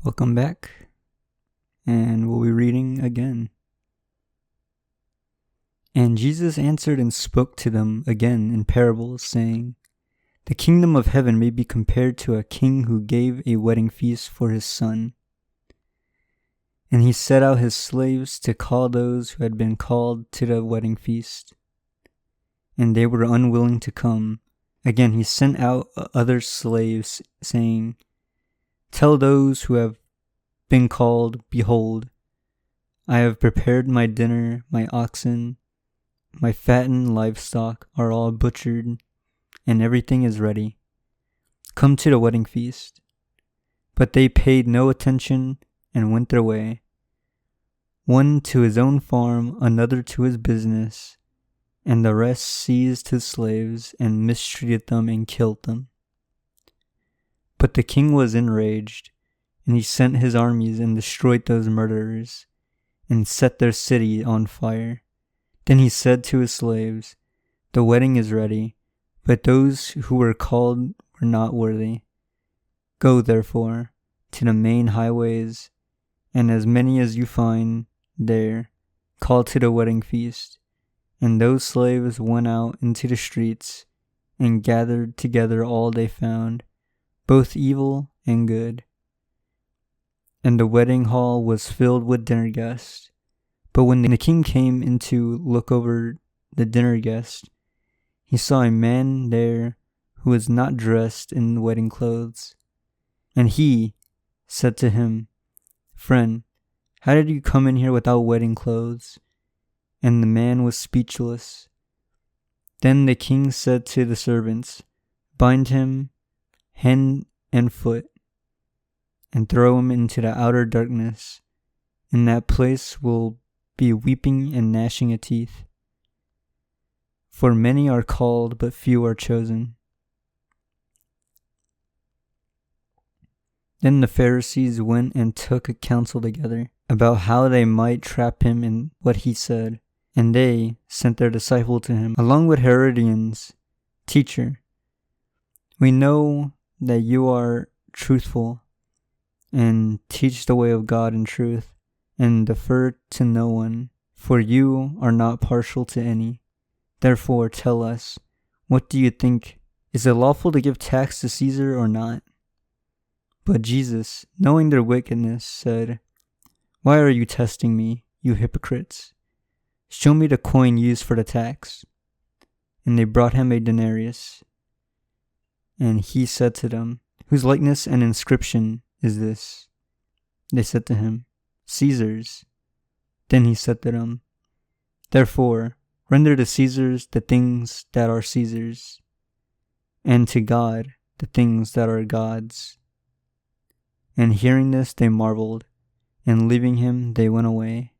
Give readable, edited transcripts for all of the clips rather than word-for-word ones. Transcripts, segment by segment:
Welcome back, and we'll be reading again. And Jesus answered and spoke to them again in parables, saying, The kingdom of heaven may be compared to a king who gave a wedding feast for his son. And he set out his slaves to call those who had been called to the wedding feast. And they were unwilling to come. Again he sent out other slaves, saying, Tell those who have been called, Behold, I have prepared my dinner, my oxen, my fattened livestock are all butchered, and everything is ready. Come to the wedding feast. But they paid no attention and went their way, one to his own farm, another to his business, and the rest seized his slaves and mistreated them and killed them. But the king was enraged, and he sent his armies and destroyed those murderers, and set their city on fire. Then he said to his slaves, The wedding is ready, but those who were called were not worthy. Go, therefore, to the main highways, and as many as you find there, call to the wedding feast. And those slaves went out into the streets, and gathered together all they found, both evil and good. And the wedding hall was filled with dinner guests. But when the king came in to look over the dinner guests, he saw a man there who was not dressed in wedding clothes. And he said to him, Friend, how did you come in here without wedding clothes? And the man was speechless. Then the king said to the servants, Bind him hand and foot, and throw him into the outer darkness. In that place will be weeping and gnashing of teeth. For many are called, but few are chosen. Then the Pharisees went and took a counsel together about how they might trap him in what he said. And they sent their disciple to him, along with Herodians, Teacher, we know that you are truthful, and teach the way of God in truth, and defer to no one, for you are not partial to any. Therefore tell us, what do you think? Is it lawful to give tax to Caesar or not? But Jesus, knowing their wickedness, said, Why are you testing me, you hypocrites? Show me the coin used for the tax. And they brought him a denarius. And he said to them, Whose likeness and inscription is this? They said to him, Caesar's. Then he said to them, Therefore, render to Caesar's the things that are Caesar's, and to God the things that are God's. And hearing this, they marveled, and leaving him, they went away.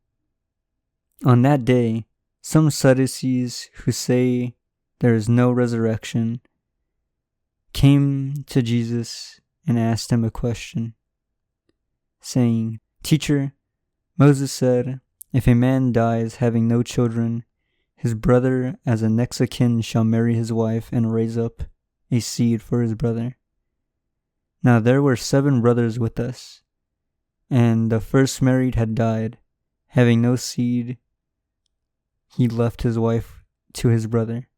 On that day, some Sadducees who say there is no resurrection came to Jesus and asked him a question, saying, Teacher, Moses said, if a man dies having no children, his brother as a next of kin shall marry his wife and raise up a seed for his brother. Now there were 7 brothers with us, and the first married had died, having no seed. He left his wife to his brother.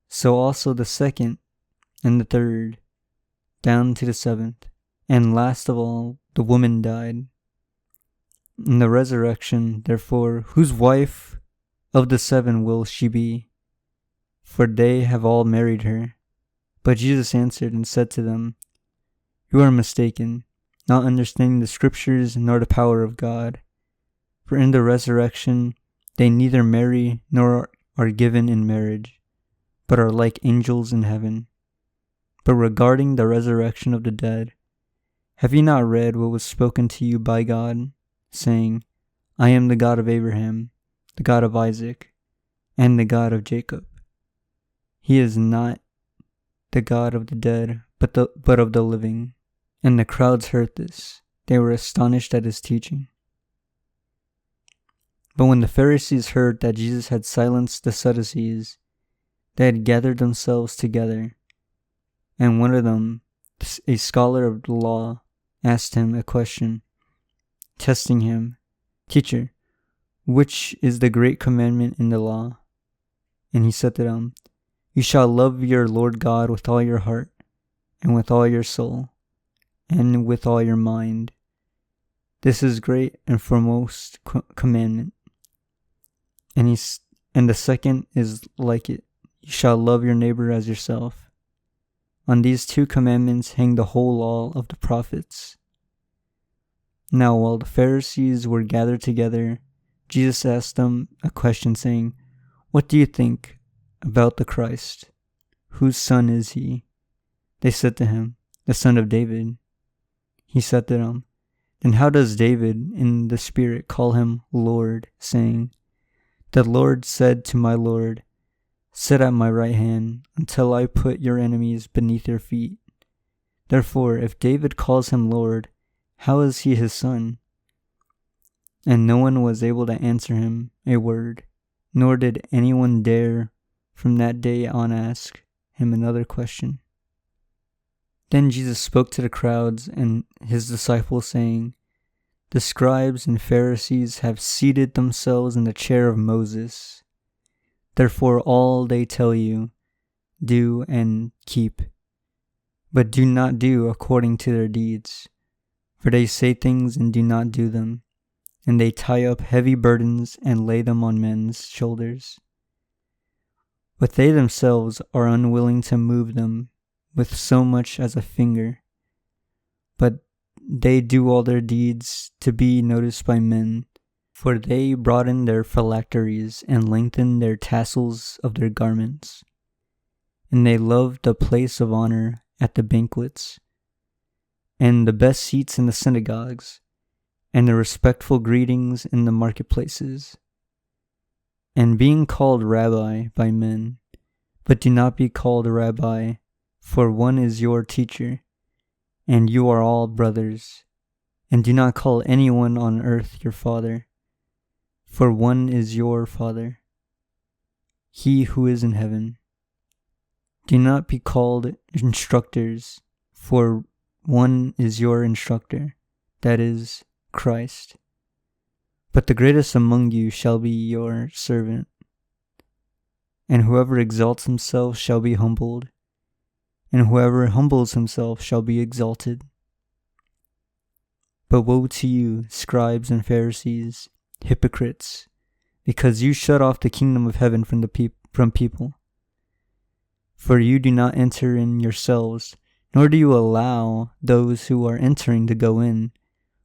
So also the second and the third, down to the 7th. And last of all, the woman died. In the resurrection, therefore, whose wife of the 7 will she be? For they have all married her. But Jesus answered and said to them, You are mistaken, not understanding the Scriptures nor the power of God. For in the resurrection they neither marry nor are given in marriage, but are like angels in heaven. But regarding the resurrection of the dead, have you not read what was spoken to you by God, saying, I am the God of Abraham, the God of Isaac, and the God of Jacob? He is not the God of the dead, but of the living. And the crowds heard this. They were astonished at his teaching. But when the Pharisees heard that Jesus had silenced the Sadducees, they had gathered themselves together, and one of them, a scholar of the law, asked him a question, testing him, "Teacher, which is the great commandment in the law?" And he said to them, "You shall love your Lord God with all your heart, and with all your soul, and with all your mind. This is great and foremost commandment. And the second is like it. You shall love your neighbor as yourself. On these two commandments hang the whole law of the prophets." Now while the Pharisees were gathered together, Jesus asked them a question, saying, "What do you think about the Christ? Whose son is he?" They said to him, "The son of David." He said to them, "Then how does David in the Spirit call him Lord, saying, 'The Lord said to my Lord, sit at my right hand until I put your enemies beneath your feet'? Therefore, if David calls him Lord, how is he his son?" And no one was able to answer him a word, nor did anyone dare from that day on ask him another question. Then Jesus spoke to the crowds and his disciples, saying, "The scribes and Pharisees have seated themselves in the chair of Moses. Therefore all they tell you, do and keep. But do not do according to their deeds. For they say things and do not do them, and they tie up heavy burdens and lay them on men's shoulders. But they themselves are unwilling to move them with so much as a finger. But they do all their deeds to be noticed by men, for they broaden their phylacteries and lengthen their tassels of their garments. And they love the place of honor at the banquets, and the best seats in the synagogues, and the respectful greetings in the marketplaces, and being called rabbi by men. But do not be called a rabbi, for one is your teacher, and you are all brothers. And do not call anyone on earth your father, for one is your Father, he who is in heaven. Do not be called instructors, for one is your instructor, that is, Christ. But the greatest among you shall be your servant. And whoever exalts himself shall be humbled, and whoever humbles himself shall be exalted. But woe to you, scribes and Pharisees, hypocrites, because you shut off the kingdom of heaven from people. For you do not enter in yourselves, nor do you allow those who are entering to go in.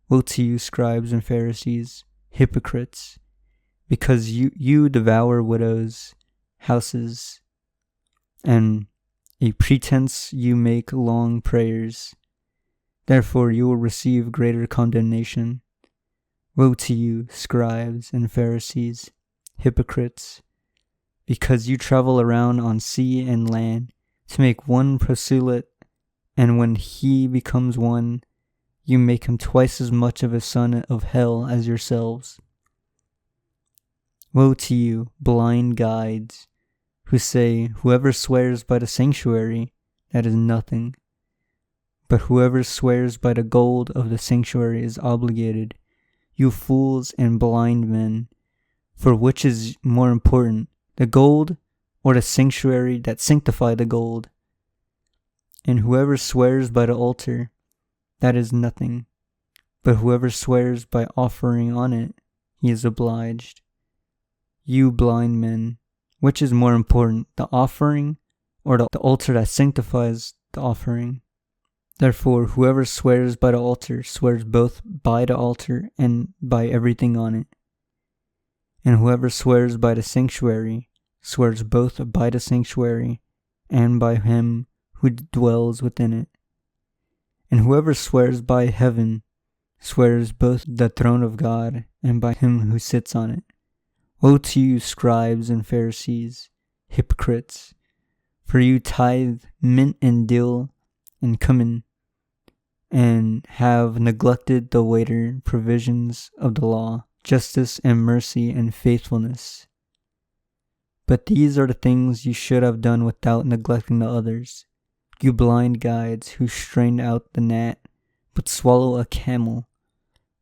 Woe to you, scribes and Pharisees, hypocrites, because you devour widows' houses, and a pretense you make long prayers. Therefore you will receive greater condemnation. Woe to you, scribes and Pharisees, hypocrites, because you travel around on sea and land to make one proselyte, and when he becomes one, you make him twice as much of a son of hell as yourselves. Woe to you, blind guides, who say, whoever swears by the sanctuary, that is nothing. But whoever swears by the gold of the sanctuary is obligated. You fools and blind men, for which is more important, the gold or the sanctuary that sanctify the gold? And whoever swears by the altar, that is nothing. But whoever swears by offering on it, he is obliged. You blind men, which is more important, the offering or the altar that sanctifies the offering? Therefore, whoever swears by the altar swears both by the altar and by everything on it. And whoever swears by the sanctuary swears both by the sanctuary and by him who dwells within it. And whoever swears by heaven swears both the throne of God and by him who sits on it. Woe to you, scribes and Pharisees, hypocrites, for you tithe mint and dill and cumin, and have neglected the weightier provisions of the law, justice and mercy and faithfulness. But these are the things you should have done without neglecting the others. You blind guides who strained out the gnat but swallow a camel.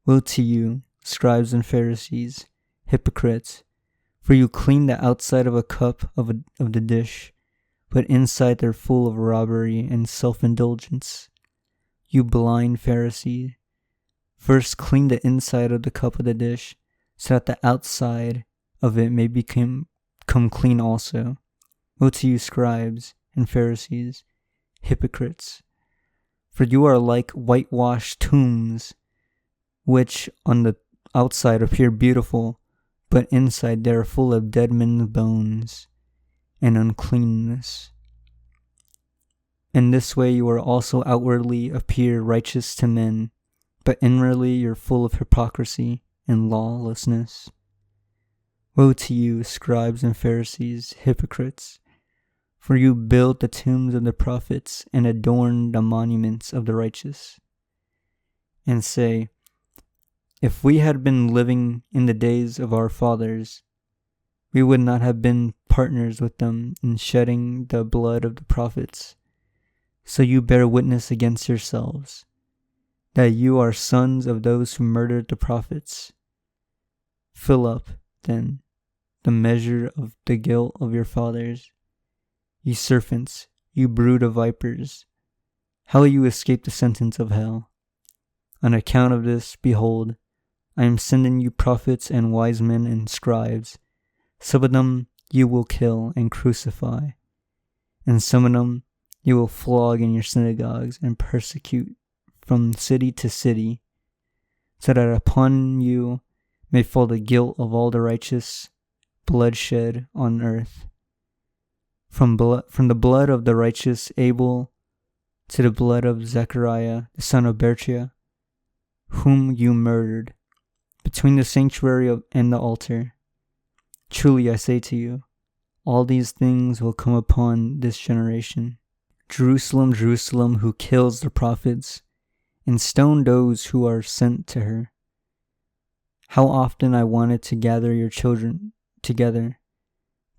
Woe to you, scribes and Pharisees, hypocrites! For you clean the outside of a cup of the dish, but inside they're full of robbery and self-indulgence. You blind Pharisee, first clean the inside of the cup of the dish, so that the outside of it may come clean also. Woe to you, scribes and Pharisees, hypocrites! For you are like whitewashed tombs, which on the outside appear beautiful, but inside they are full of dead men's bones and uncleanness. In this way you are also outwardly appear righteous to men, but inwardly you're full of hypocrisy and lawlessness. Woe to you, scribes and Pharisees, hypocrites! For you build the tombs of the prophets and adorn the monuments of the righteous, and say, if we had been living in the days of our fathers, we would not have been partners with them in shedding the blood of the prophets. So you bear witness against yourselves, that you are sons of those who murdered the prophets. Fill up, then, the measure of the guilt of your fathers. You serpents, you brood of vipers, how will you escape the sentence of hell? On account of this, behold, I am sending you prophets and wise men and scribes. Some of them you will kill and crucify, and some of them you will flog in your synagogues and persecute from city to city, so that upon you may fall the guilt of all the righteous bloodshed on earth. From the blood of the righteous Abel to the blood of Zechariah, the son of Berechiah, whom you murdered, between the sanctuary and the altar. Truly I say to you, all these things will come upon this generation. Jerusalem, Jerusalem, who kills the prophets and stone those who are sent to her. How often I wanted to gather your children together,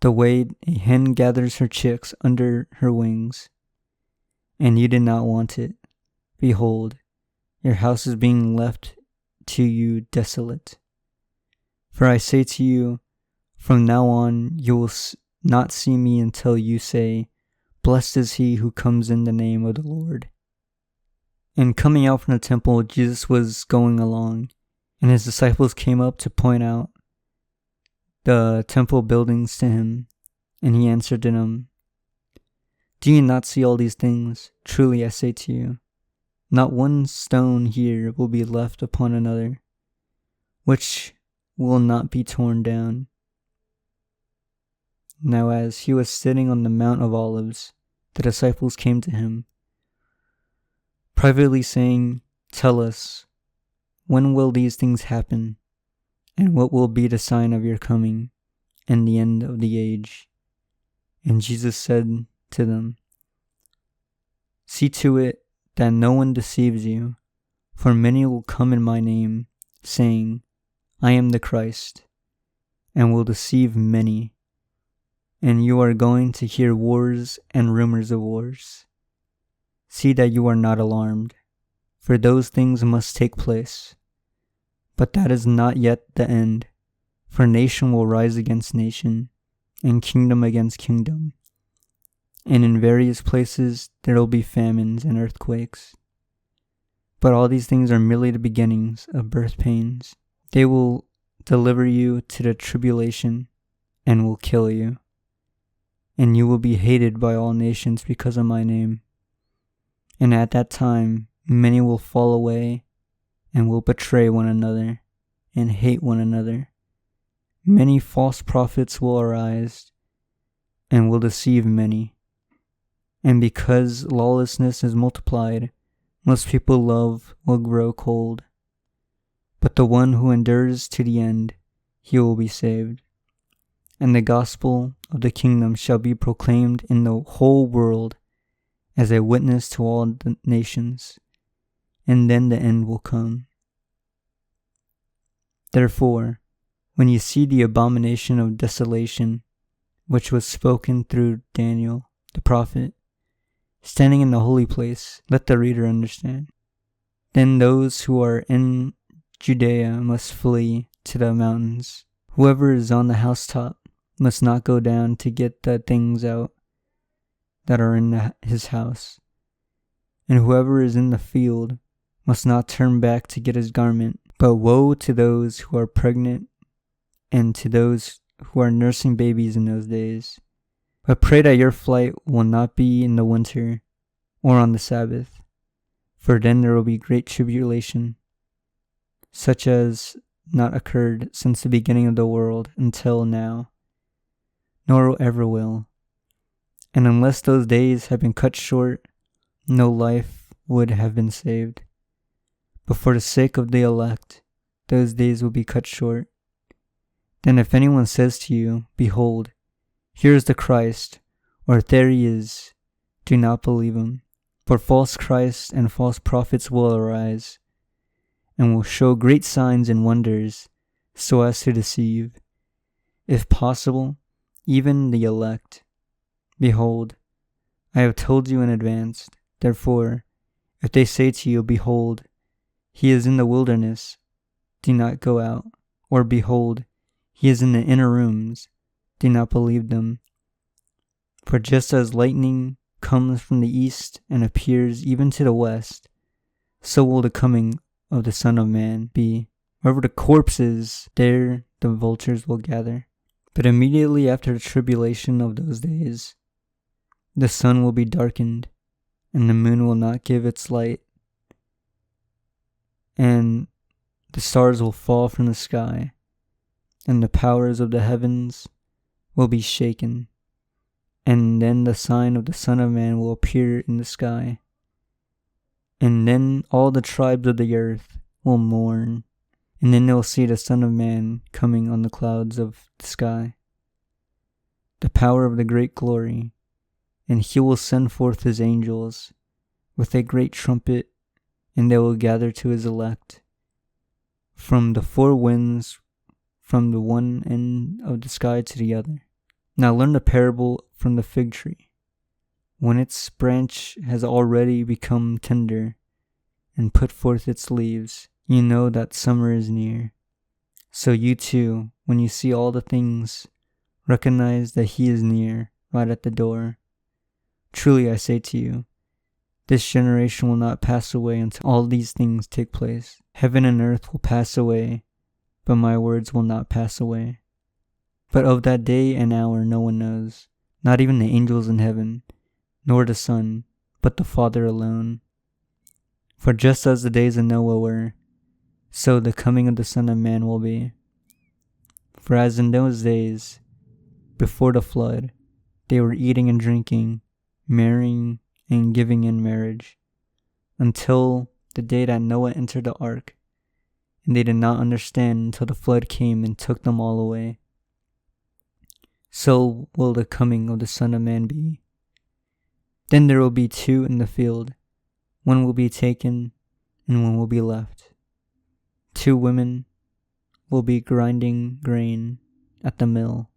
the way a hen gathers her chicks under her wings, and you did not want it. Behold, your house is being left to you desolate. For I say to you, from now on you will not see me until you say, blessed is he who comes in the name of the Lord. And coming out from the temple, Jesus was going along, and his disciples came up to point out the temple buildings to him, and he answered them, do you not see all these things? Truly I say to you, not one stone here will be left upon another, which will not be torn down. Now as he was sitting on the Mount of Olives, the disciples came to him, privately saying, tell us, when will these things happen, and what will be the sign of your coming and the end of the age? And Jesus said to them, see to it that no one deceives you, for many will come in my name, saying, I am the Christ, and will deceive many. And you are going to hear wars and rumors of wars. See that you are not alarmed, for those things must take place. But that is not yet the end, for nation will rise against nation, and kingdom against kingdom. And in various places there will be famines and earthquakes. But all these things are merely the beginnings of birth pains. They will deliver you to the tribulation and will kill you. And you will be hated by all nations because of my name. And at that time many will fall away and will betray one another and hate one another. Many false prophets will arise and will deceive many. And because lawlessness is multiplied, most people's love will grow cold. But the one who endures to the end, he will be saved. And the gospel of the kingdom shall be proclaimed in the whole world as a witness to all the nations, and then the end will come. Therefore, when you see the abomination of desolation, which was spoken through Daniel the prophet, standing in the holy place, let the reader understand. Then those who are in Judea must flee to the mountains. Whoever is on the housetop must not go down to get the things out that are in his house. And whoever is in the field must not turn back to get his garment. But woe to those who are pregnant and to those who are nursing babies in those days. But pray that your flight will not be in the winter or on the Sabbath, for then there will be great tribulation, such as not occurred since the beginning of the world until now, nor ever will. And unless those days had been cut short, no life would have been saved. But for the sake of the elect, those days will be cut short. Then if anyone says to you, Behold, here is the Christ, or there he is, do not believe him. For false Christs and false prophets will arise, and will show great signs and wonders, so as to deceive, if possible, even the elect. Behold, I have told you in advance. Therefore, if they say to you, Behold, he is in the wilderness, do not go out. Or behold, he is in the inner rooms, do not believe them. For just as lightning comes from the east and appears even to the west, so will the coming of the Son of Man be. Wherever the corpse is, there the vultures will gather. But immediately after the tribulation of those days, the sun will be darkened, and the moon will not give its light, and the stars will fall from the sky, and the powers of the heavens will be shaken. And then the sign of the Son of Man will appear in the sky. And then all the tribes of the earth will mourn, and then they will see the Son of Man coming on the clouds of the sky, the power of the great glory. And he will send forth his angels with a great trumpet, and they will gather to his elect from the four winds, from the one end of the sky to the other. Now learn the parable from the fig tree. When its branch has already become tender and put forth its leaves, you know that summer is near. So you too, when you see all the things, recognize that he is near, right at the door. Truly I say to you, this generation will not pass away until all these things take place. Heaven and earth will pass away, but my words will not pass away. But of that day and hour no one knows, not even the angels in heaven, nor the Son, but the Father alone. For just as the days of Noah were, so the coming of the Son of Man will be. For as in those days, before the flood, they were eating and drinking, marrying and giving in marriage, until the day that Noah entered the ark, and they did not understand until the flood came and took them all away. So will the coming of the Son of Man be. Then there will be two in the field, one will be taken and one will be left. 2 women will be grinding grain at the mill,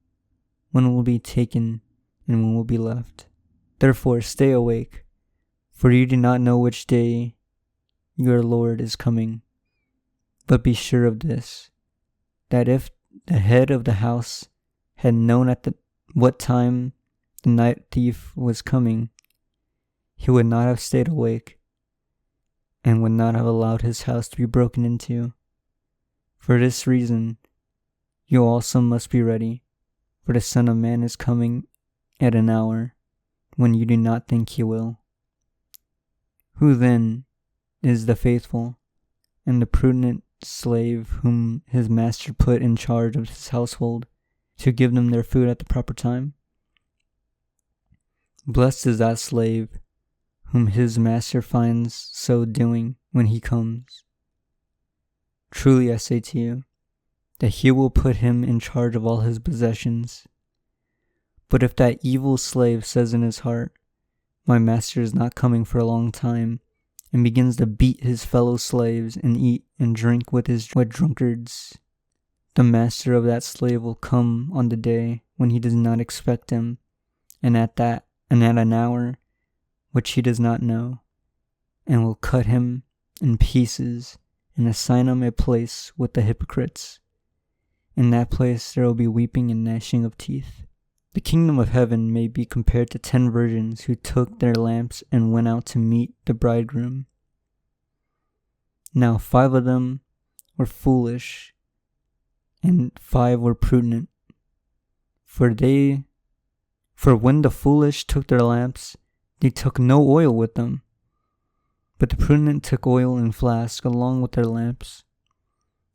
one will be taken and one will be left. Therefore stay awake, for you do not know which day your Lord is coming. But be sure of this, that if the head of the house had known at what time the night thief was coming, he would not have stayed awake, and would not have allowed his house to be broken into. For this reason, you also must be ready, for the Son of Man is coming at an hour when you do not think he will. Who then is the faithful and the prudent slave whom his master put in charge of his household to give them their food at the proper time? Blessed is that slave whom his master finds so doing when he comes. Truly I say to you, that he will put him in charge of all his possessions. But if that evil slave says in his heart, my master is not coming for a long time, and begins to beat his fellow slaves and eat and drink with drunkards, the master of that slave will come on the day when he does not expect him, and at an hour which he does not know, and will cut him in pieces and assign them a place with the hypocrites. In that place there will be weeping and gnashing of teeth. The kingdom of heaven may be compared to 10 virgins who took their lamps and went out to meet the bridegroom. Now 5 of them were foolish, and 5 were prudent. For when the foolish took their lamps, they took no oil with them. But the prudent took oil in flasks along with their lamps.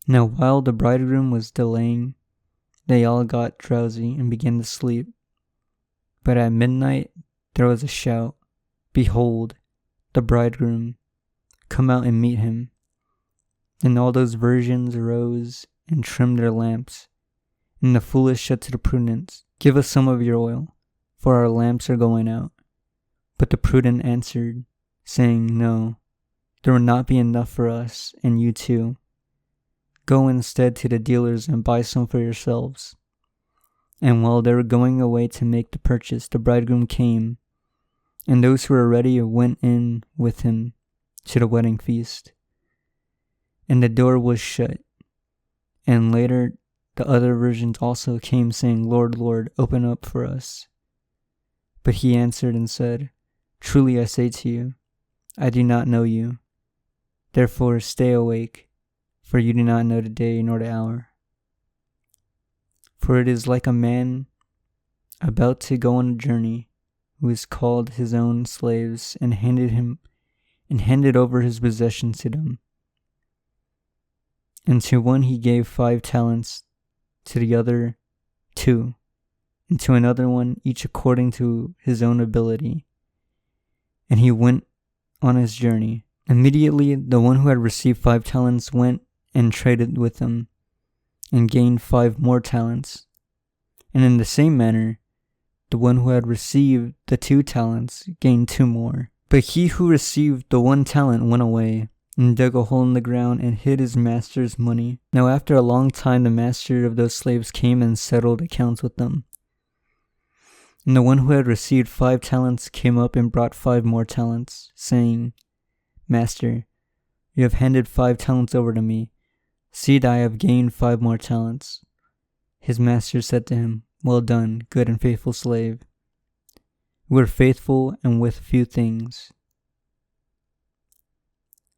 Now while the bridegroom was delaying, they all got drowsy and began to sleep. But at midnight there was a shout, "Behold, the bridegroom, come out and meet him." And all those virgins arose and trimmed their lamps. And the foolish said to the prudent, "Give us some of your oil, for our lamps are going out." But the prudent answered, saying, "No, there will not be enough for us and you too. Go instead to the dealers and buy some for yourselves." And while they were going away to make the purchase, the bridegroom came, and those who were ready went in with him to the wedding feast. And the door was shut. And later the other virgins also came, saying, "Lord, Lord, open up for us." But he answered and said, "Truly I say to you, I do not know you. Therefore stay awake, for you do not know the day nor the hour. For it is like a man about to go on a journey, who has called his own slaves and handed over his possessions to them. And to one he gave 5 talents, to the other 2, and to another one each according to his own ability. And he went on his journey. Immediately the one who had received 5 talents went and traded with them, and gained 5 more talents. And in the same manner, the one who had received the 2 talents gained 2 more. But he who received the 1 talent went away, and dug a hole in the ground, and hid his master's money. Now after a long time the master of those slaves came and settled accounts with them. And the one who had received 5 talents came up and brought 5 more talents, saying, "Master, you have handed 5 talents over to me. See that I have gained 5 more talents." His master said to him, "Well done, good and faithful slave. You were faithful and with few things.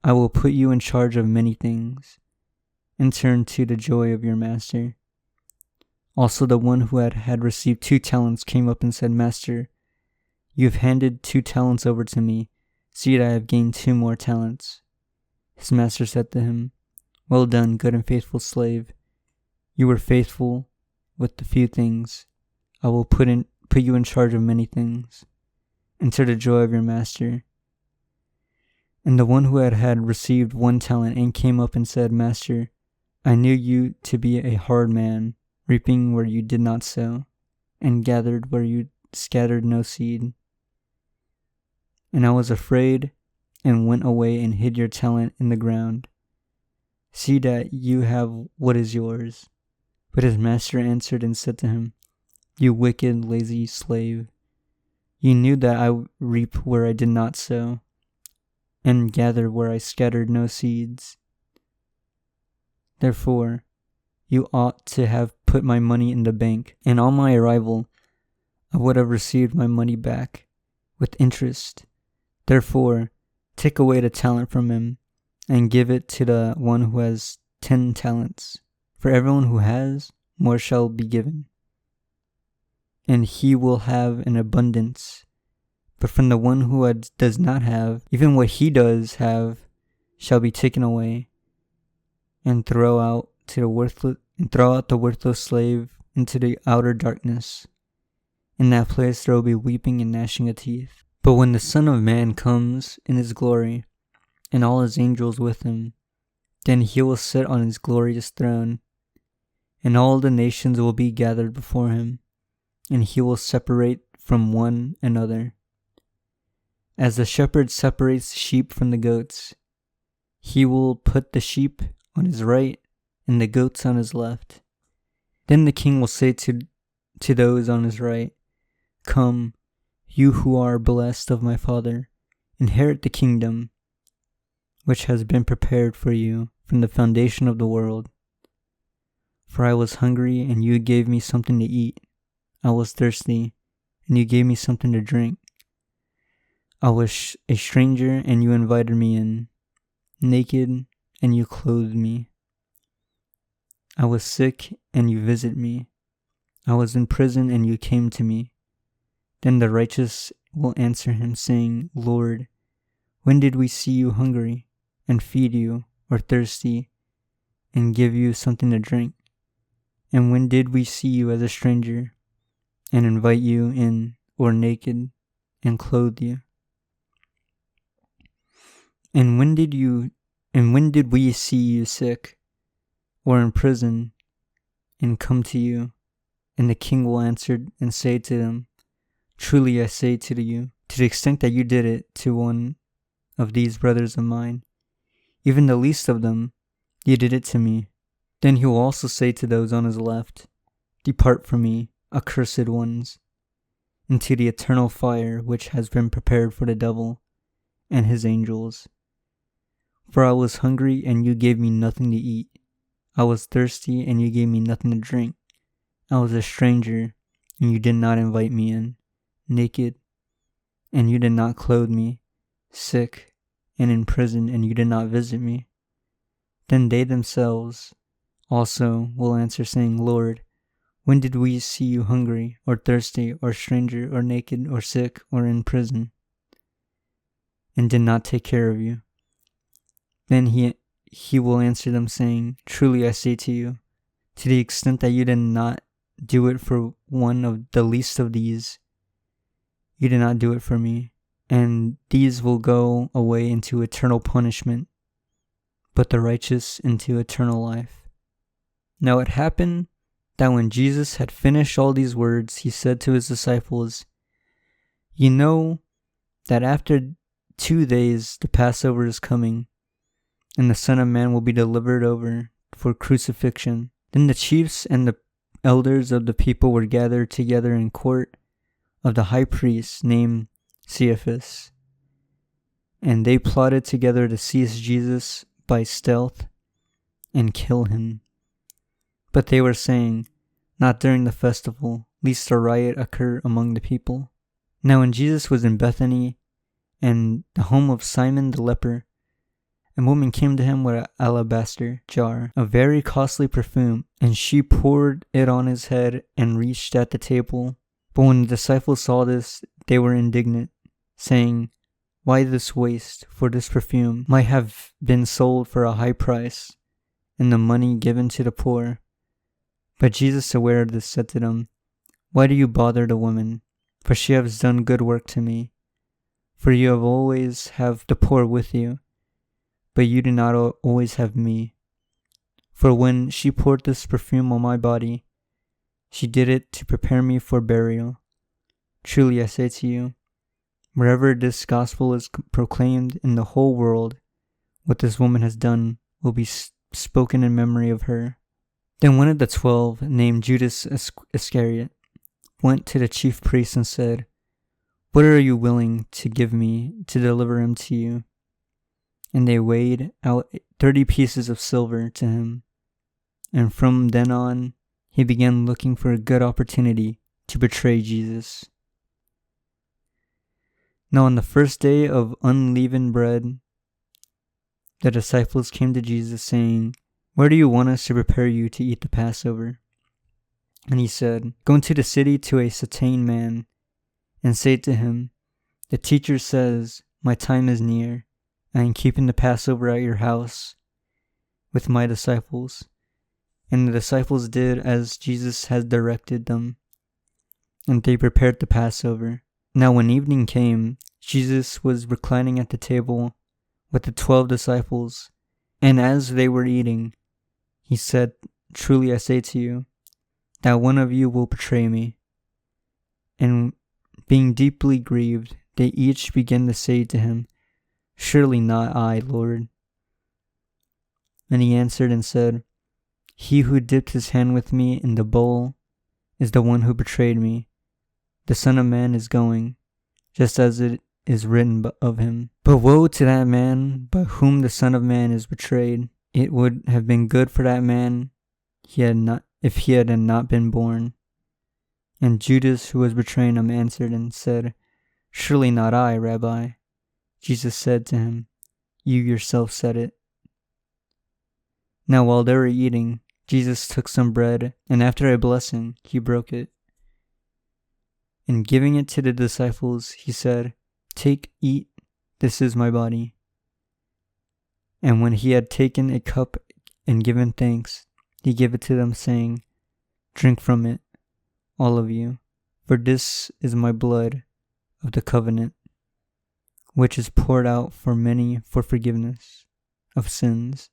I will put you in charge of many things. Enter into the joy of your master." Also the one who had received 2 talents came up and said, "Master, you have handed 2 talents over to me. See that I have gained 2 more talents." His master said to him, "Well done, good and faithful slave. You were faithful with the few things. I will put you in charge of many things. Enter the joy of your master." And the one who had received 1 talent and came up and said, "Master, I knew you to be a hard man, reaping where you did not sow, and gathered where you scattered no seed. And I was afraid, and went away and hid your talent in the ground. See that you have what is yours." But his master answered and said to him, "You wicked, lazy slave. You knew that I reap where I did not sow, and gather where I scattered no seeds. Therefore, you ought to have put my money in the bank, and on my arrival, I would have received my money back with interest. Therefore, take away the talent from him, and give it to the one who has 10 talents. For everyone who has, more shall be given, and he will have an abundance. But from the one who does not have, even what he does have shall be taken away. And throw out the worthless slave into the outer darkness. In that place there will be weeping and gnashing of teeth. But when the Son of Man comes in his glory, and all his angels with him, then he will sit on his glorious throne, and all the nations will be gathered before him, and he will separate from one another. As the shepherd separates sheep from the goats, he will put the sheep on his right and the goats on his left. Then the king will say to those on his right, "Come, you who are blessed of my Father, inherit the kingdom which has been prepared for you from the foundation of the world. For I was hungry, and you gave me something to eat. I was thirsty, and you gave me something to drink. I was a stranger, and you invited me in. Naked, and you clothed me. I was sick, and you visited me. I was in prison, and you came to me. Then the righteous will answer him, saying, Lord, when did we see you hungry, and feed you, or thirsty, and give you something to drink? And when did we see you as a stranger, and invite you in, or naked, and clothe you? And when did we see you sick, or in prison, and come to you? And the king will answer and say to them, Truly I say to you, to the extent that you did it to one of these brothers of mine, even the least of them, you did it to me. Then he will also say to those on his left, Depart from me, accursed ones, into the eternal fire which has been prepared for the devil and his angels. For I was hungry, and you gave me nothing to eat. I was thirsty, and you gave me nothing to drink. I was a stranger, and you did not invite me in. Naked, and you did not clothe me. Sick, and in prison, and you did not visit me. Then they themselves also will answer, saying, Lord, when did we see you hungry, or thirsty, or stranger, or naked, or sick, or in prison, and did not take care of you? Then he will answer them, saying, Truly I say to you, to the extent that you did not do it for one of the least of these, you did not do it for me. And these will go away into eternal punishment, but the righteous into eternal life. Now it happened that when Jesus had finished all these words, he said to his disciples, You know that after 2 days the Passover is coming, and the Son of Man will be delivered over for crucifixion. Then the chiefs and the elders of the people were gathered together in court of the high priest named Caiaphas, and they plotted together to seize Jesus by stealth and kill him. But they were saying, Not during the festival, lest a riot occur among the people. Now when Jesus was in Bethany, and the home of Simon the leper, a woman came to him with an alabaster jar of very costly perfume, and she poured it on his head and reached at the table. But when the disciples saw this, they were indignant, saying, Why this waste? For this perfume might have been sold for a high price, and the money given to the poor. But Jesus, aware of this, said to them, Why do you bother the woman? For she has done good work to me. For you have always have the poor with you, but you do not always have me. For when she poured this perfume on my body, she did it to prepare me for burial. Truly I say to you, wherever this gospel is proclaimed in the whole world, what this woman has done will be spoken in memory of her. Then one of the 12, named Judas Iscariot, went to the chief priests and said, What are you willing to give me to deliver him to you? And they weighed out 30 pieces of silver to him. And from then on, he began looking for a good opportunity to betray Jesus. Now on the first day of unleavened bread, the disciples came to Jesus, saying, Where do you want us to prepare you to eat the Passover? And he said, Go into the city to a certain man, and say to him, The teacher says, My time is near. I am keeping the Passover at your house with my disciples. And the disciples did as Jesus had directed them, and they prepared the Passover. Now when evening came, Jesus was reclining at the table with the 12 disciples, and as they were eating, he said, Truly I say to you, that one of you will betray me. And being deeply grieved, they each began to say to him, Surely not I, Lord. And he answered and said, He who dipped his hand with me in the bowl is the one who betrayed me. The Son of Man is going, just as it is written of him. But woe to that man by whom the Son of Man is betrayed. It would have been good for that man if he had not been born. And Judas, who was betraying him, answered and said, Surely not I, Rabbi. Jesus said to him, You yourself said it. Now while they were eating, Jesus took some bread, and after a blessing, he broke it. And giving it to the disciples, he said, Take, eat, this is my body. And when he had taken a cup and given thanks, he gave it to them, saying, Drink from it, all of you, for this is my blood of the covenant, which is poured out for many for forgiveness of sins.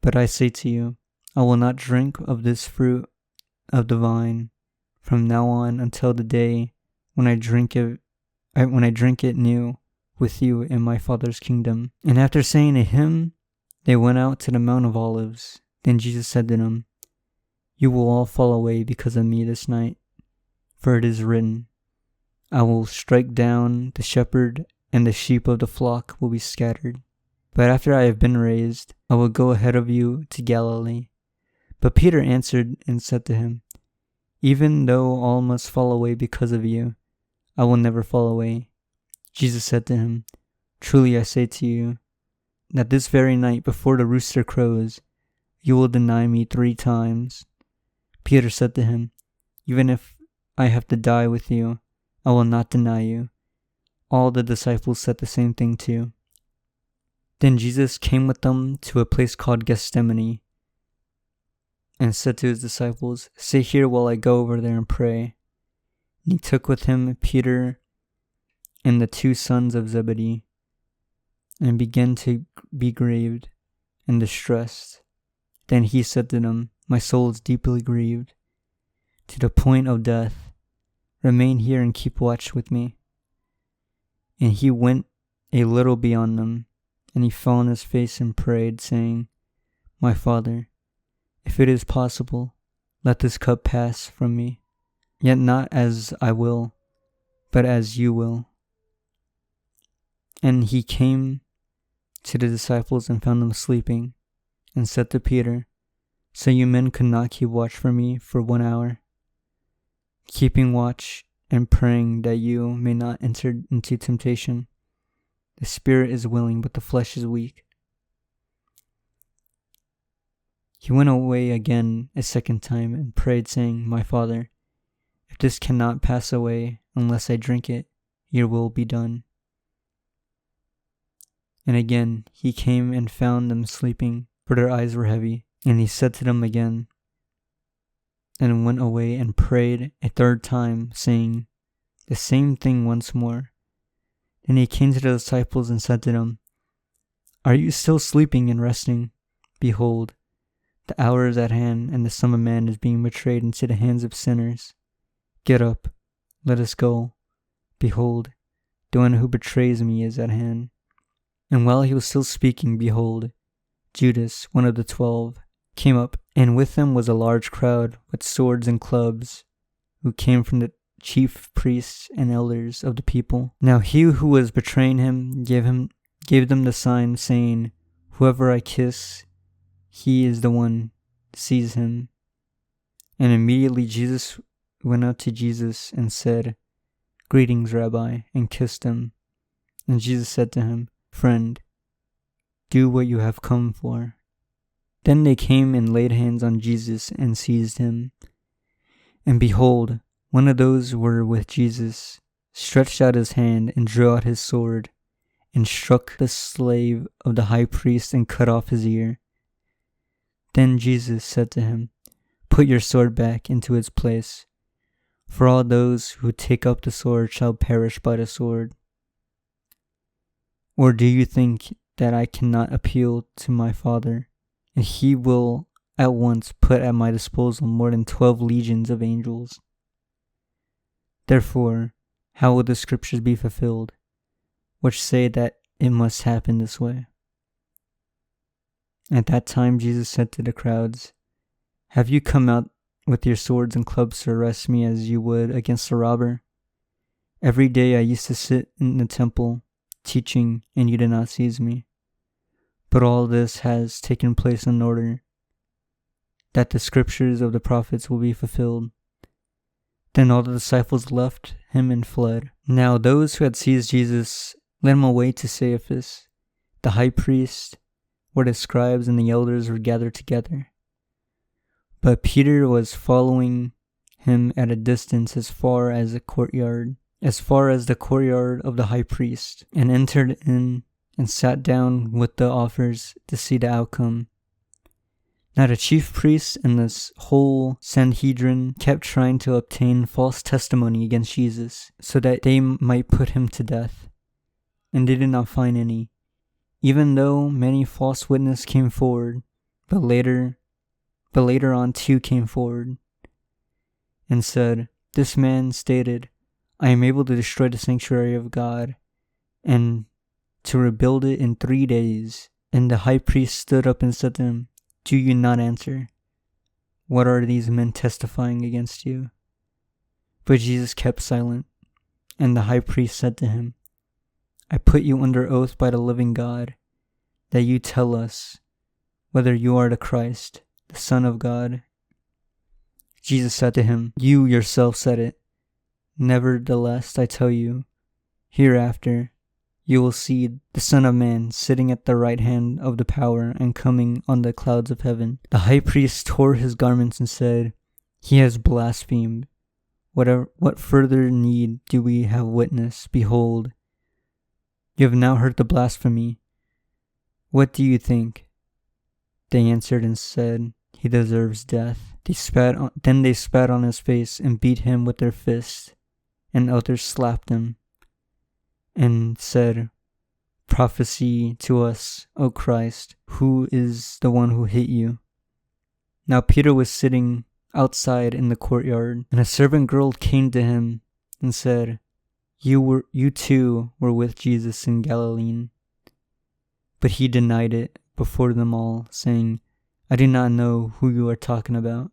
But I say to you, I will not drink of this fruit of the vine from now on until the day when I drink it new with you in my Father's kingdom. And after saying a hymn, they went out to the Mount of Olives. Then Jesus said to them, You will all fall away because of me this night, for it is written, I will strike down the shepherd, and the sheep of the flock will be scattered. But after I have been raised, I will go ahead of you to Galilee. But Peter answered and said to him, Even though all must fall away because of you, I will never fall away. Jesus said to him, Truly I say to you, that this very night before the rooster crows, you will deny me 3 times. Peter said to him, Even if I have to die with you, I will not deny you. All the disciples said the same thing too. Then Jesus came with them to a place called Gethsemane, and said to his disciples, Stay here while I go over there and pray. And he took with him Peter and the 2 sons of Zebedee, and began to be grieved and distressed. Then he said to them, My soul is deeply grieved, to the point of death. Remain here and keep watch with me. And he went a little beyond them, and he fell on his face and prayed, saying, My Father, if it is possible, let this cup pass from me. Yet not as I will, but as you will. And he came to the disciples and found them sleeping, and said to Peter, So you men could not keep watch for me for 1 hour? Keeping watch and praying that you may not enter into temptation. The spirit is willing, but the flesh is weak. He went away again a second time and prayed, saying, My Father, if this cannot pass away unless I drink it, your will be done. And again he came and found them sleeping, for their eyes were heavy. And he said to them again, and went away and prayed a 3rd time, saying the same thing once more. Then he came to the disciples and said to them, Are you still sleeping and resting? Behold, the hour is at hand, and the Son of Man is being betrayed into the hands of sinners. Get up, let us go. Behold, the one who betrays me is at hand. And while he was still speaking, behold, Judas, one of the 12, came up, and with them was a large crowd with swords and clubs, who came from the chief priests and elders of the people. Now he who was betraying him gave them the sign, saying, Whoever I kiss, he is the one. Seize him. And immediately Jesus went up to Jesus and said, Greetings, Rabbi, and kissed him. And Jesus said to him, Friend, do what you have come for. Then they came and laid hands on Jesus and seized him. And behold, one of those who were with Jesus stretched out his hand and drew out his sword, and struck the slave of the high priest and cut off his ear. Then Jesus said to him, Put your sword back into its place, for all those who take up the sword shall perish by the sword. Or do you think that I cannot appeal to my Father, and he will at once put at my disposal more than 12 legions of angels? Therefore, how will the scriptures be fulfilled, which say that it must happen this way? At that time Jesus said to the crowds, Have you come out with your swords and clubs to arrest me as you would against a robber? Every day I used to sit in the temple, teaching, and you did not seize me. But all this has taken place in order that the scriptures of the prophets will be fulfilled." Then all the disciples left him and fled. Now those who had seized Jesus led him away to Caiaphas, the high priest, where the scribes and the elders were gathered together. But Peter was following him at a distance as far as the courtyard of the high priest, and entered in and sat down with the offers to see the outcome. Now the chief priests and the whole Sanhedrin kept trying to obtain false testimony against Jesus, so that they might put him to death. And they did not find any, even though many false witnesses came forward, but later on two came forward and said, "This man stated, 'I am able to destroy the sanctuary of God and to rebuild it in 3 days.'" And the high priest stood up and said to him, "Do you not answer? What are these men testifying against you?" But Jesus kept silent. And the high priest said to him, "I put you under oath by the living God, that you tell us whether you are the Christ, the Son of God." Jesus said to him, "You yourself said it. Nevertheless, I tell you, hereafter you will see the Son of Man sitting at the right hand of the power and coming on the clouds of heaven." The high priest tore his garments and said, "He has blasphemed. What further need do we have witness? Behold, you have now heard the blasphemy. What do you think?" They answered and said, "He deserves death." Then they spat on his face and beat him with their fists, and others slapped him and said, "Prophesy to us, O Christ, who is the one who hit you?" Now Peter was sitting outside in the courtyard, and a servant girl came to him and said, You too were with Jesus in Galilee." But he denied it before them all, saying, "I do not know who you are talking about."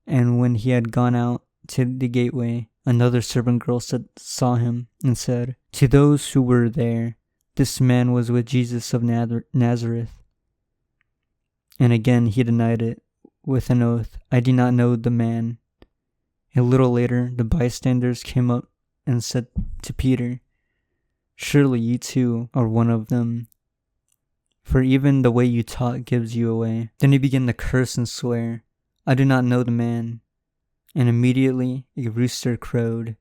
And when he had gone out to the gateway, another servant girl saw him and said to those who were there, "This man was with Jesus of Nazareth." And again he denied it with an oath, "I do not know the man." A little later, the bystanders came up and said to Peter, "Surely you too are one of them, for even the way you talk gives you away." Then he began to curse and swear, "I do not know the man." And immediately a rooster crowed.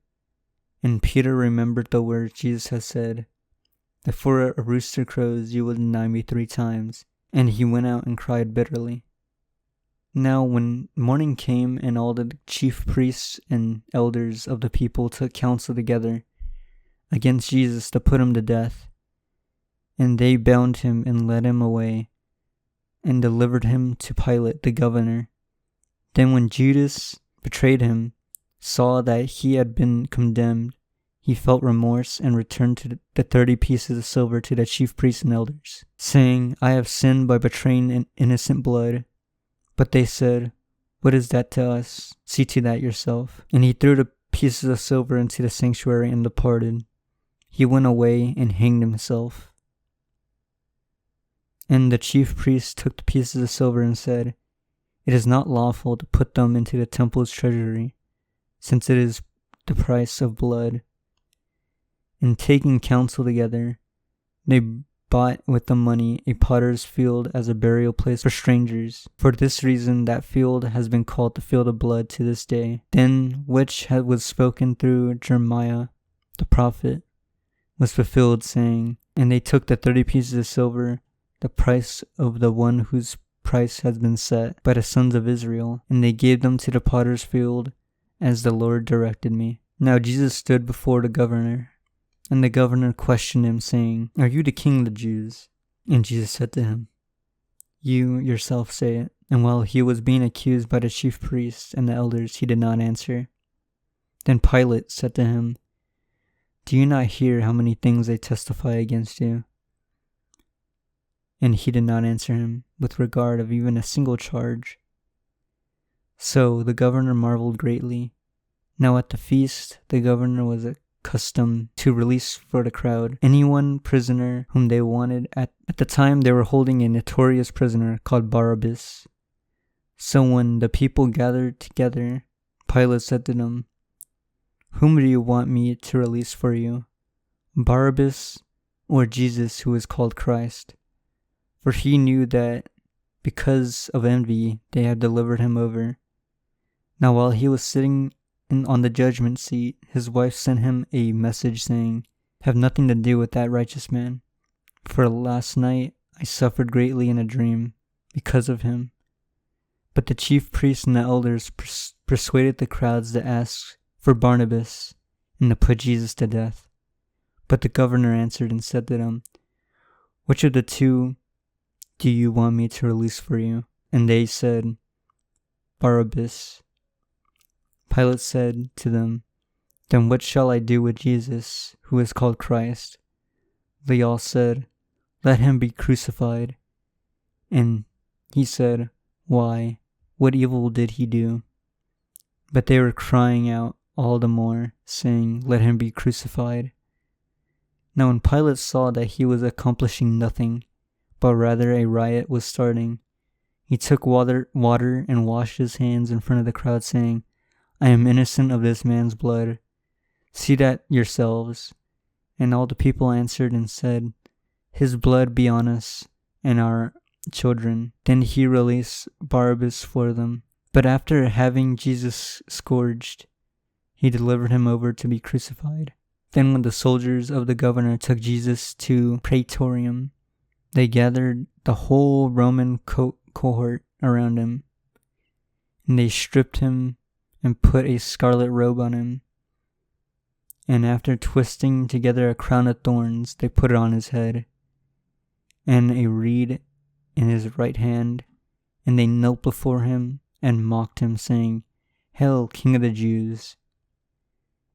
And Peter remembered the words Jesus had said, "Before a rooster crows, you will deny me 3 times." And he went out and cried bitterly. Now when morning came, and all the chief priests and elders of the people took counsel together against Jesus to put him to death, and they bound him and led him away and delivered him to Pilate the governor. Then when Judas betrayed him, saw that he had been condemned, he felt remorse and returned the 30 pieces of silver to the chief priests and elders, saying, "I have sinned by betraying an innocent blood." But they said, "What is that to us? See to that yourself." And he threw the pieces of silver into the sanctuary and departed. He went away and hanged himself. And the chief priests took the pieces of silver and said, "It is not lawful to put them into the temple's treasury, since it is the price of blood." And taking counsel together, they bought with the money a potter's field as a burial place for strangers. For this reason that field has been called the field of blood to this day. Then which was spoken through Jeremiah the prophet was fulfilled, saying, "And they took the 30 pieces of silver, the price of the one whose price has been set by the sons of Israel, and they gave them to the potter's field as the Lord directed me." Now Jesus stood before the governor, and the governor questioned him, saying, "Are you the king of the Jews?" And Jesus said to him, "You yourself say it." And while he was being accused by the chief priests and the elders, he did not answer. Then Pilate said to him, "Do you not hear how many things they testify against you?" And he did not answer him with regard of even a single charge. So the governor marveled greatly, Now at the feast, the governor was accustomed to release for the crowd anyone prisoner whom they wanted. At the time, they were holding a notorious prisoner called Barabbas. So when the people gathered together, Pilate said to them, "Whom do you want me to release for you, Barabbas or Jesus, who is called Christ?" For he knew that because of envy they had delivered him over. Now while he was sitting on the judgment seat, his wife sent him a message saying, "Have nothing to do with that righteous man, for last night I suffered greatly in a dream because of him." But the chief priests and the elders persuaded the crowds to ask for Barnabas and to put Jesus to death. But the governor answered and said to them, "Which of the two do you want me to release for you?" And they said, "Barabbas." Pilate said to them, "Then what shall I do with Jesus, who is called Christ?" They all said, "Let him be crucified." And he said, "Why? What evil did he do?" But they were crying out all the more, saying, "Let him be crucified." Now when Pilate saw that he was accomplishing nothing, but rather a riot was starting, he took water and washed his hands in front of the crowd, saying, "I am innocent of this man's blood. See that yourselves." And all the people answered and said, "His blood be on us and our children." Then he released Barabbas for them. But after having Jesus scourged, he delivered him over to be crucified. Then when the soldiers of the governor took Jesus to Praetorium, they gathered the whole Roman cohort around him, and they stripped him and put a scarlet robe on him. And after twisting together a crown of thorns, they put it on his head, and a reed in his right hand. And they knelt before him and mocked him, saying, "Hail, King of the Jews!"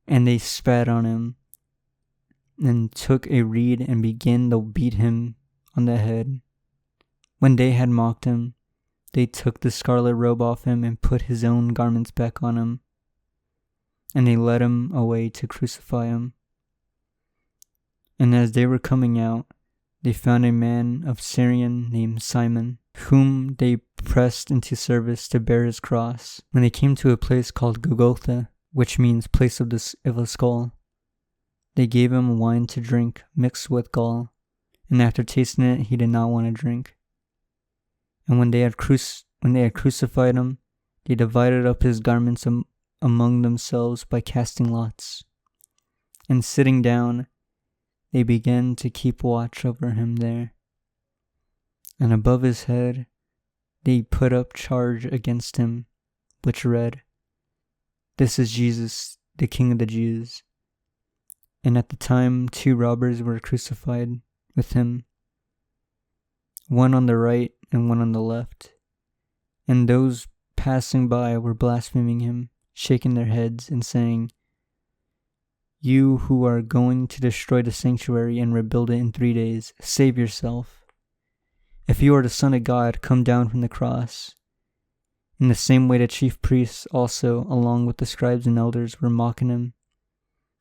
And they spat on him, and took a reed and began to beat him on the head. When they had mocked him, they took the scarlet robe off him and put his own garments back on him. And they led him away to crucify him. And as they were coming out, they found a man of Syrian named Simon, whom they pressed into service to bear his cross. When they came to a place called Golgotha, which means place of a skull, they gave him wine to drink mixed with gall, and after tasting it, he did not want to drink. And when they had crucified him, they divided up his garments among themselves by casting lots. And sitting down, they began to keep watch over him there. And above his head, they put up charge against him, which read, "This is Jesus, the King of the Jews." And at the time 2 robbers were crucified with him, one on the right and one on the left. And those passing by were blaspheming him, shaking their heads and saying, "You who are going to destroy the sanctuary and rebuild it in 3 days, save yourself. If you are the Son of God, come down from the cross." In the same way the chief priests also, along with the scribes and elders, were mocking him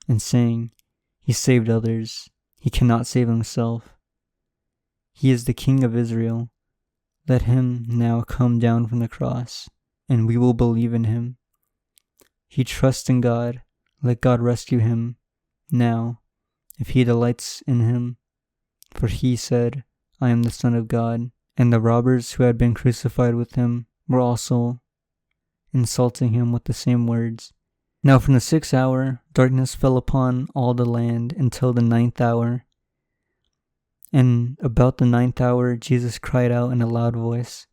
and saying, "He saved others. He cannot save himself. He is the King of Israel. Let him now come down from the cross, and we will believe in him. He trusts in God. Let God rescue him now, if he delights in him. For he said, 'I am the Son of God.'" And the robbers who had been crucified with him were also insulting him with the same words. Now from the 6th hour, darkness fell upon all the land until the 9th hour. And about the 9th hour, Jesus cried out in a loud voice,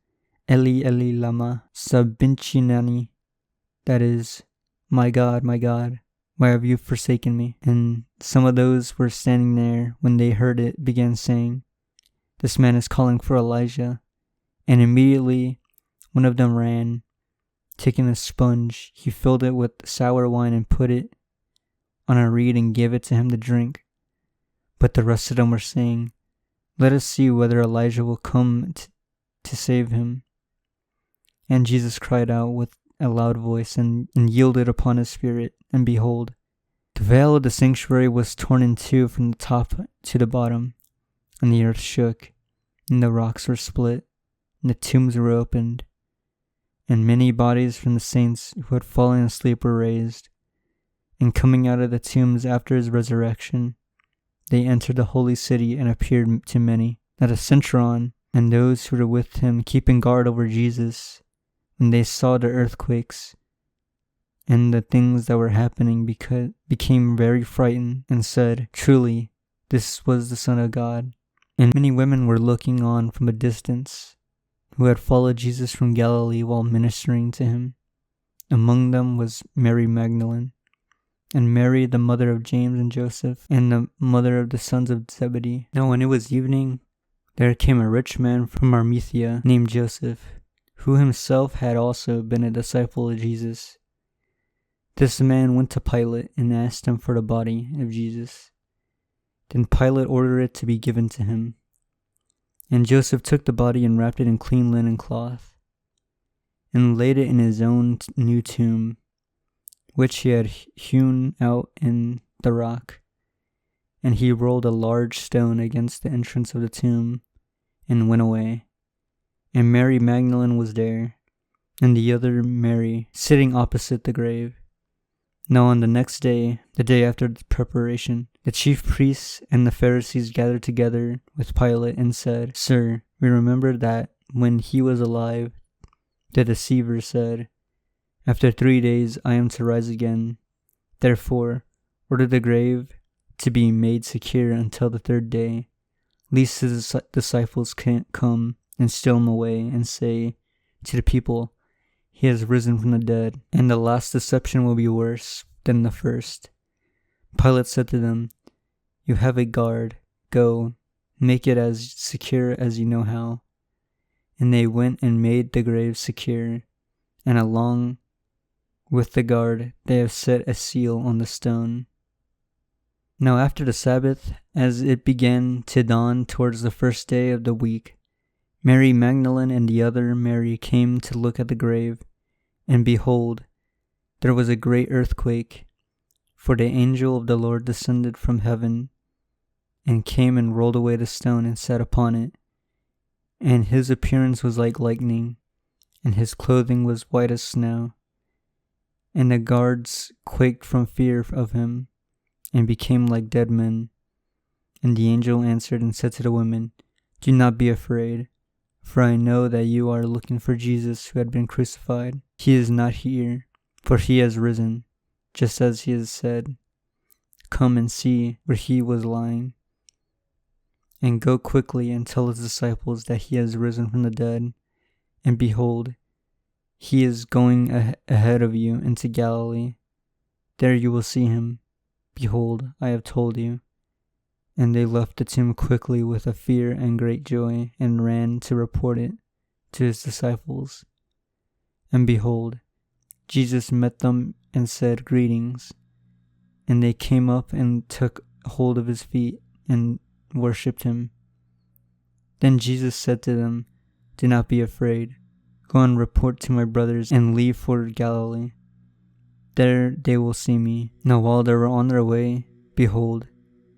"Eli, Eli, lama sabachthani," that is, my God, why have you forsaken me?" And some of those who were standing there, when they heard it, began saying, "This man is calling for Elijah." And immediately one of them ran, taking a sponge, he filled it with sour wine and put it on a reed and gave it to him to drink. But the rest of them were saying, "Let us see whether Elijah will come to save him." And Jesus cried out with a loud voice and yielded upon his spirit, and behold, the veil of the sanctuary was torn in two from the top to the bottom, and the earth shook, and the rocks were split, and the tombs were opened, and many bodies from the saints who had fallen asleep were raised. And coming out of the tombs after his resurrection, they entered the holy city and appeared to many. Now the centurion and those who were with him keeping guard over Jesus, when they saw the earthquakes and the things that were happening, became very frightened and said, "Truly, this was the Son of God." And many women were looking on from a distance, who had followed Jesus from Galilee while ministering to him. Among them was Mary Magdalene, and Mary the mother of James and Joseph, and the mother of the sons of Zebedee. Now when it was evening, there came a rich man from Arimathea named Joseph, who himself had also been a disciple of Jesus. This man went to Pilate and asked him for the body of Jesus. Then Pilate ordered it to be given to him. And Joseph took the body and wrapped it in clean linen cloth, and laid it in his own new tomb, which he had hewn out in the rock. And he rolled a large stone against the entrance of the tomb, and went away. And Mary Magdalene was there, and the other Mary, sitting opposite the grave. Now on the next day, the day after the preparation, the chief priests and the Pharisees gathered together with Pilate and said, "Sir, we remember that when he was alive, the deceiver said, 'After 3 days I am to rise again.' Therefore, order the grave to be made secure until the 3rd day, lest his disciples can't come and steal him away and say to the people, 'He has risen from the dead,' and the last deception will be worse than the first." Pilate said to them, "You have a guard. Go, make it as secure as you know how." And they went and made the grave secure, and along with the guard they have set a seal on the stone. Now after the Sabbath, as it began to dawn towards the 1st day of the week, Mary Magdalene and the other Mary came to look at the grave, and behold, there was a great earthquake, for the angel of the Lord descended from heaven, and came and rolled away the stone and sat upon it. And his appearance was like lightning, and his clothing was white as snow. And the guards quaked from fear of him, and became like dead men. And the angel answered and said to the women, "Do not be afraid, for I know that you are looking for Jesus who had been crucified. He is not here, for he has risen, just as he has said. Come and see where he was lying. And go quickly and tell his disciples that he has risen from the dead. And behold, he is going ahead of you into Galilee. There you will see him. Behold, I have told you." And they left the tomb quickly with a fear and great joy, and ran to report it to his disciples. And behold, Jesus met them and said, "Greetings." And they came up and took hold of his feet and worshipped him. Then Jesus said to them, "Do not be afraid. Go and report to my brothers and leave for Galilee. There they will see me." Now while they were on their way, behold,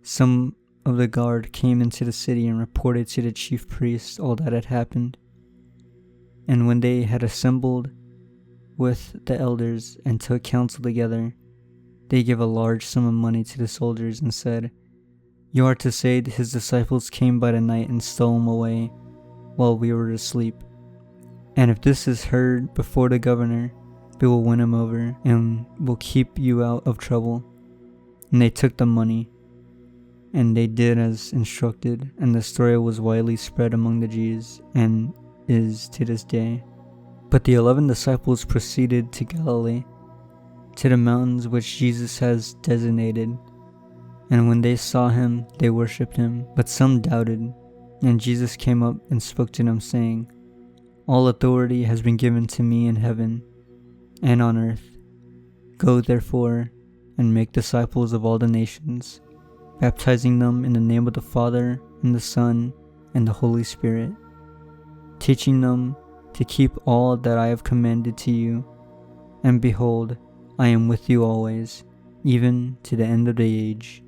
some of the guard came into the city and reported to the chief priests all that had happened. And when they had assembled with the elders and took counsel together, they gave a large sum of money to the soldiers and said, "You are to say that his disciples came by the night and stole him away while we were asleep. And if this is heard before the governor, we will win him over and will keep you out of trouble." And they took the money, and they did as instructed, and the story was widely spread among the Jews, and is to this day. But the 11 disciples proceeded to Galilee, to the mountains which Jesus has designated. And when they saw him, they worshipped him, but some doubted. And Jesus came up and spoke to them, saying, "All authority has been given to me in heaven and on earth. Go therefore and make disciples of all the nations, baptizing them in the name of the Father, and the Son, and the Holy Spirit, teaching them to keep all that I have commanded to you. And behold, I am with you always, even to the end of the age.